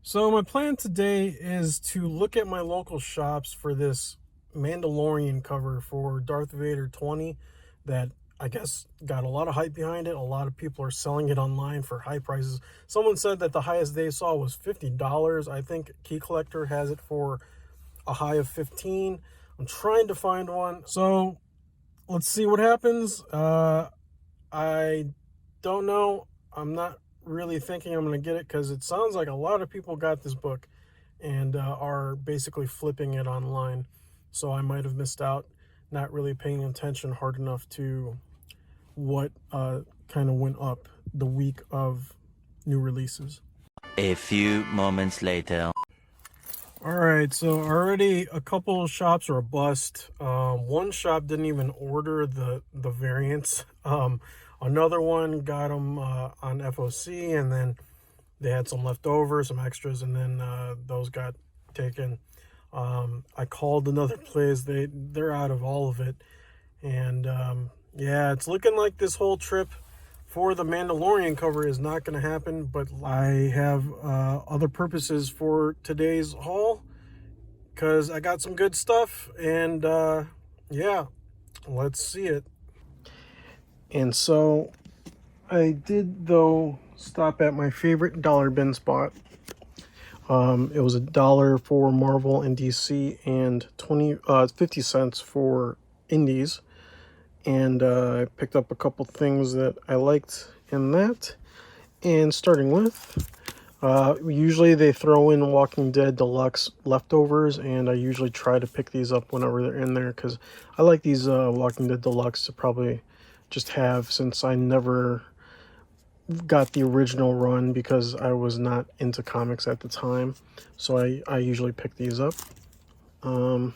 So my plan today is to look at my local shops for this Mandalorian cover for Darth Vader 20 that I guess got a lot of hype behind it. A lot of people are selling it online for high prices. Someone said that the highest they saw was $50. I think Key Collector has it for a high of 15. I'm trying to find one. So let's see what happens. I don't know. I'm not really thinking I'm going to get it because it sounds like a lot of people got this book and are basically flipping it online. So I might have missed out, not really paying attention hard enough to what kind of went up the week of new releases. A few moments later. All right, so already a couple shops are a bust. One shop didn't even order the variants. Another one got them on FOC, and then they had some left over, some extras, and then those got taken. I called another place. They're out of all of it, and yeah, it's looking like this whole trip for the Mandalorian cover is not going to happen, but I have other purposes for today's haul because I got some good stuff, and yeah, let's see it. And so I did, though, stop at my favorite dollar bin spot. It was $1 for Marvel and DC and 50 cents for Indies. And I picked up a couple things that I liked in that. And starting with, usually they throw in Walking Dead Deluxe leftovers, and I usually try to pick these up whenever they're in there because I like these Walking Dead Deluxe to probably just have, since I never got the original run because I was not into comics at the time. So I usually pick these up. And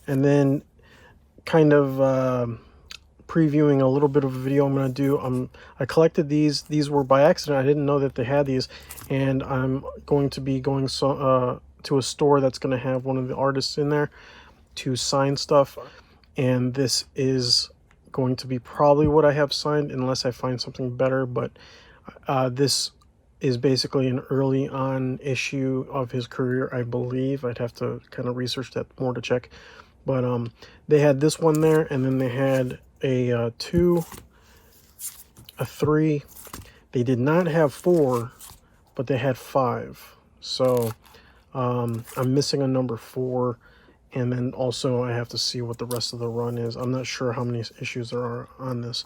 then kind of previewing a little bit of a video I'm going to do. I collected these. These were by accident. I didn't know that they had these. And I'm going to be going to a store that's going to have one of the artists in there to sign stuff. And this is going to be probably what I have signed unless I find something better. But this is basically an early on issue of his career, I believe. I'd have to kind of research that more to check. But they had this one there, and then they had a 2, a 3. They did not have 4, but they had 5. So I'm missing a number 4, and then also I have to see what the rest of the run is. I'm not sure how many issues there are on this.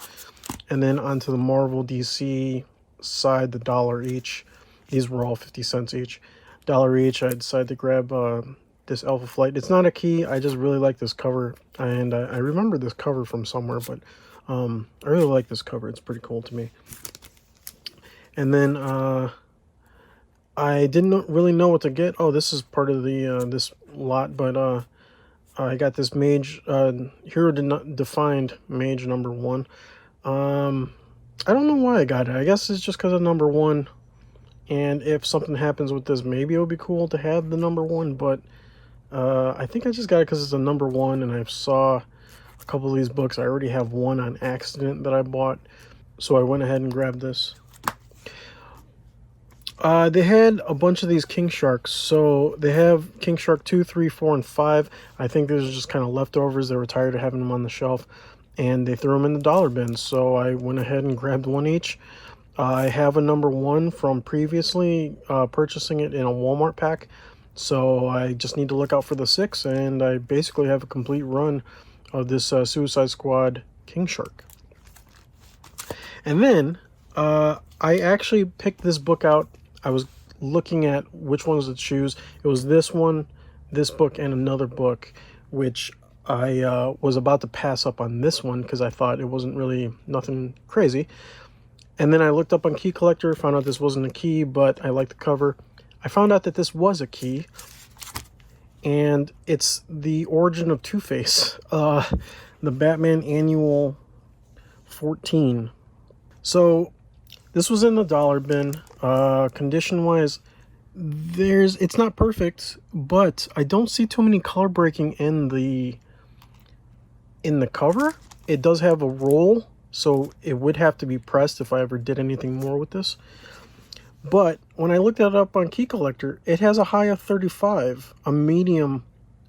And then onto the Marvel DC side, the $1 each. These were all 50 cents each. $1 each. I decided to grab this Alpha Flight. It's not a key. I just really like this cover, and I remember this cover from somewhere, but I really like this cover. It's pretty cool to me. And then I didn't really know what to get. Oh, this is part of the this lot, but I got this Mage Hero Defined Mage number 1. I don't know why I got it. I guess it's just because of number 1. And if something happens with this, maybe it would be cool to have the number 1, but I think I just got it because it's a number 1, and I saw a couple of these books. I already have one on accident that I bought, so I went ahead and grabbed this. They had a bunch of these King Sharks. So they have King Shark 2, 3, 4, and 5. I think these are just kind of leftovers. They were tired of having them on the shelf, and they threw them in the dollar bin. So I went ahead and grabbed one each. I have a number 1 from previously purchasing it in a Walmart pack. So I just need to look out for the 6, and I basically have a complete run of this Suicide Squad King Shark. And then I actually picked this book out. I was looking at which ones to choose. It was this one, this book, and another book, which I was about to pass up on this one because I thought it wasn't really nothing crazy. And then I looked up on Key Collector, found out this wasn't a key, but I liked the cover. I found out that this was a key, and it's the origin of Two-Face, the Batman Annual 14. So this was in the dollar bin. Condition wise, it's not perfect, but I don't see too many color breaking in the cover. It does have a roll, so it would have to be pressed if I ever did anything more with this. But when I looked that up on Key Collector, it has a high of 35, a medium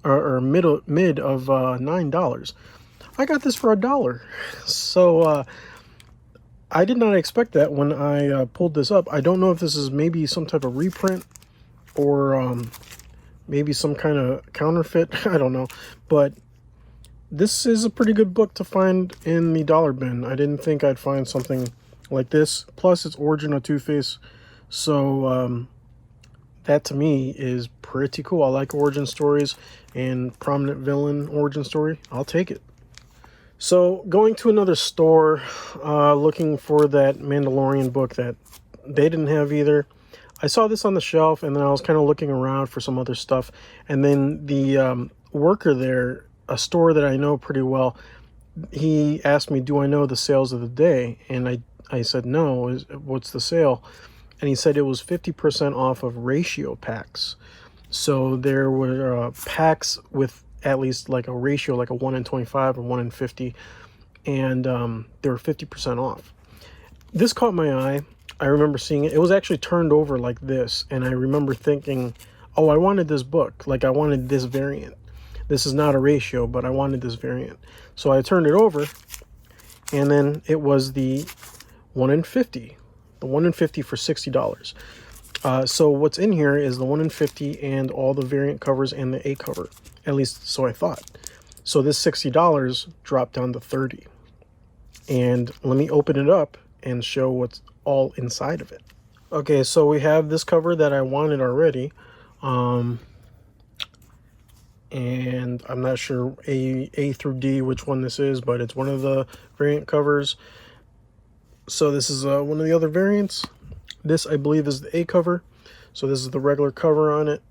or mid of $9. I got this for $1. So I did not expect that when I pulled this up. I don't know if this is maybe some type of reprint or maybe some kind of counterfeit. I don't know. But this is a pretty good book to find in the dollar bin. I didn't think I'd find something like this. Plus, it's Origin of Two-Face. So that to me is pretty cool. I like origin stories and prominent villain origin story. I'll take it. So going to another store, looking for that Mandalorian book that they didn't have either. I saw this on the shelf, and then I was kind of looking around for some other stuff. And then the worker there, a store that I know pretty well, he asked me, do I know the sales of the day? And I said, no, what's the sale? And he said it was 50% off of ratio packs. So there were packs with at least like a ratio, like a 1 in 25 or 1 in 50. And they were 50% off. This caught my eye. I remember seeing it. It was actually turned over like this. And I remember thinking, oh, I wanted this book. Like I wanted this variant. This is not a ratio, but I wanted this variant. So I turned it over. And then it was the 1 in 50. The 1 in 50 for $60. So what's in here is the 1 in 50 and all the variant covers and the A cover. At least so I thought. So this $60 dropped down to $30. And let me open it up and show what's all inside of it. Okay, so we have this cover that I wanted already. And I'm not sure A through D which one this is, but it's one of the variant covers. So this is one of the other variants. This, I believe, is the A cover. So this is the regular cover on it.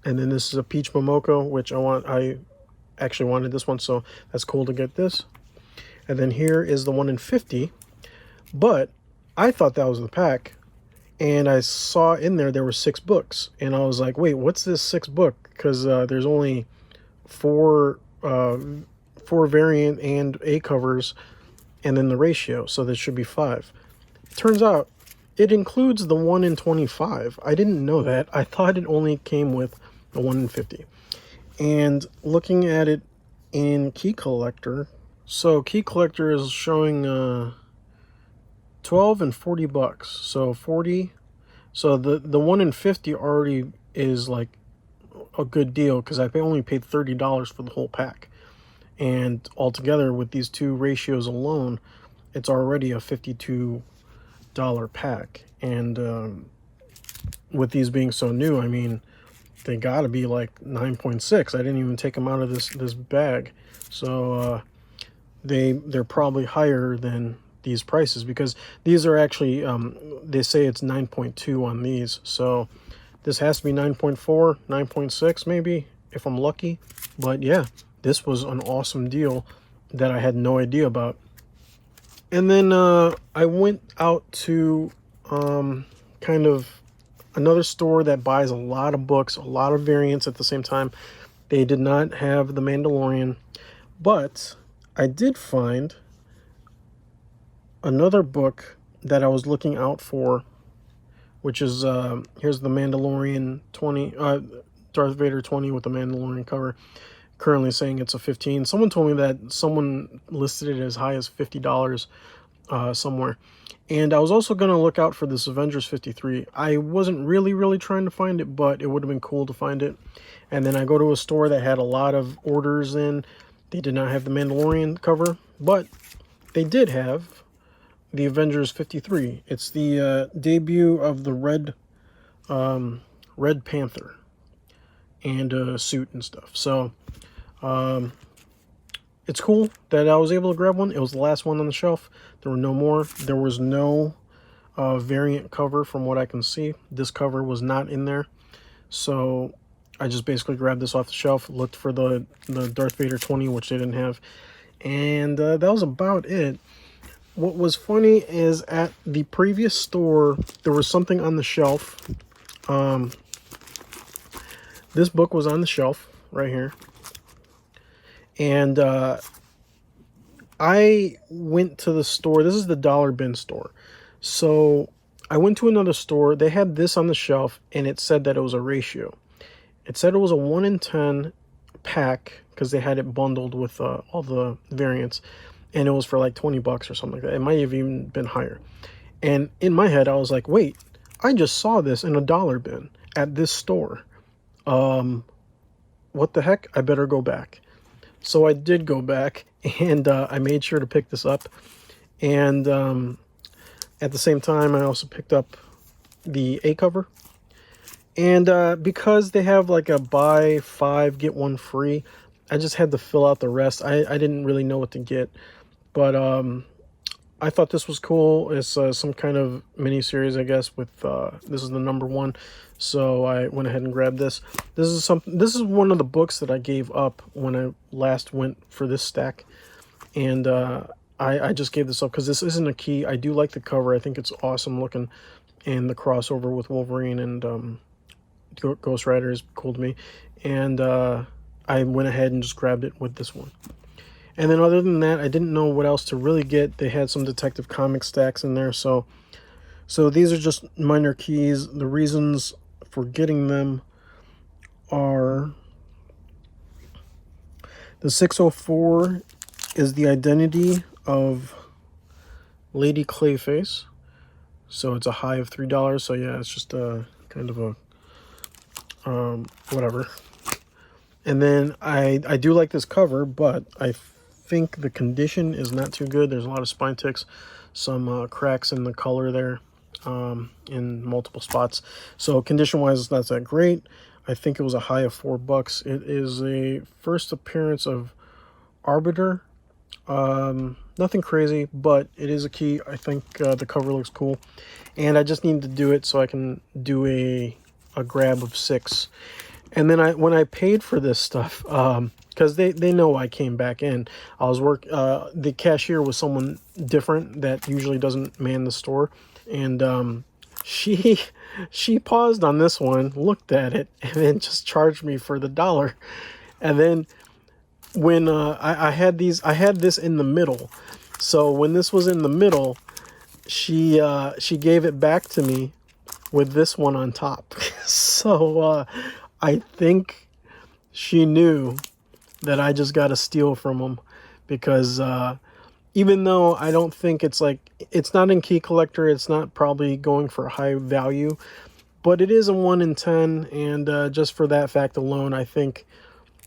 And then this is a Peach Momoko, which I actually wanted this one, so that's cool to get this. And then here is the 1 in 50. But I thought that was the pack. And I saw in there were 6 books. And I was like, wait, what's this 6th book? Because there's only 4 variant and A covers. And then the ratio, so there should be 5. Turns out it includes the 1 in 25. I didn't know that. I thought it only came with the 1 in 50. And looking at it in Key Collector, so Key Collector is showing 12 and 40 bucks. So 40. So the 1 in 50 already is like a good deal because I only paid $30 for the whole pack. And altogether, with these 2 ratios alone, it's already a $52 pack. And with these being so new, I mean, they got to be like 9.6. I didn't even take them out of this bag. So they're probably higher than these prices because these are actually, they say it's 9.2 on these. So this has to be 9.4, 9.6 maybe, if I'm lucky. But yeah. This was an awesome deal that I had no idea about. And then I went out to kind of another store that buys a lot of books, a lot of variants at the same time. They did not have The Mandalorian, but I did find another book that I was looking out for, which is, here's The Mandalorian 20, Darth Vader 20 with the Mandalorian cover. Currently saying it's a 15. Someone told me that someone listed it as high as $50 somewhere. And I was also going to look out for this Avengers 53. I wasn't really trying to find it, but it would have been cool to find it. And then I go to a store that had a lot of orders in. They did not have the Mandalorian cover, but they did have the Avengers 53. It's the debut of the Red Panther and a suit and stuff. So it's cool that I was able to grab one. It was the last one on the shelf. There were no more. There was no variant cover from what I can see. This cover was not in there. So I just basically grabbed this off the shelf, looked for the Darth Vader 20, which they didn't have. And that was about it. What was funny is at the previous store, there was something on the shelf. This book was on the shelf right here. And I went to the store. This is the dollar bin store. So I went to another store. They had this on the shelf, and it said that it was a ratio. It said it was a 1 in 10 pack because they had it bundled with all the variants, and it was for like 20 bucks or something like that. It might have even been higher. And in my head, I was like, wait, I just saw this in a dollar bin at this store. What the heck? I better go back. So I did go back, and I made sure to pick this up. And at the same time, I also picked up the A cover. And because they have like a buy 5, get 1 free, I just had to fill out the rest. I didn't really know what to get. But I thought this was cool. It's some kind of mini series, I guess, with this is the number 1. So I went ahead and grabbed this. This is one of the books that I gave up when I last went for this stack. And I just gave this up because this isn't a key. I do like the cover. I think it's awesome looking. And the crossover with Wolverine and Ghost Rider is cool to me. And I went ahead and just grabbed it with this one. And then other than that, I didn't know what else to really get. They had some Detective Comics stacks in there. So these are just minor keys. The reasons for getting them are the 604 is the identity of Lady Clayface. So it's a high of $3. So yeah, it's just a kind of a whatever. And then I do like this cover, but I think the condition is not too good. There's a lot of spine ticks, some cracks in the color there, in multiple spots. So condition wise, it's not that great. I think it was a high of $4. It is a first appearance of Arbiter. Nothing crazy, but it is a key. I think the cover looks cool, and I just need to do it so I can do a grab of 6. And then when I paid for this stuff, because they know I came back in, I was the cashier was someone different that usually doesn't man the store, and she paused on this one, looked at it, and then just charged me for the $1. And then when I had this in the middle, so when this was in the middle, she gave it back to me with this one on top. So I think she knew that I just got a steal from them, because even though I don't think it's not in key collector, it's not probably going for high value, but it is a 1 in 10, and just for that fact alone, I think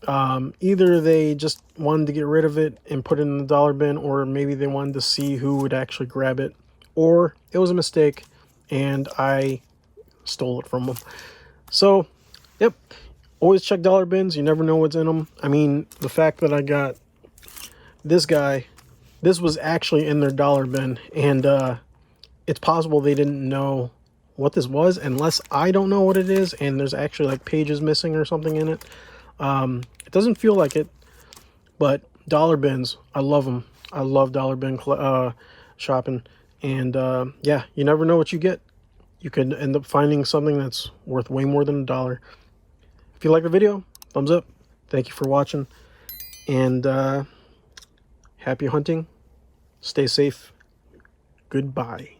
either they just wanted to get rid of it and put it in the dollar bin, or maybe they wanted to see who would actually grab it, or it was a mistake and I stole it from them. So yep, always check dollar bins. You never know what's in them. I mean, the fact that I got this guy, this was actually in their dollar bin, and it's possible they didn't know what this was, unless I don't know what it is and there's actually like pages missing or something in it. It doesn't feel like it, but dollar bins, I love them. I love dollar bin shopping, and yeah, you never know what you get. You could end up finding something that's worth way more than $1. If you like the video, thumbs up. Thank you for watching, and happy hunting. Stay safe. Goodbye.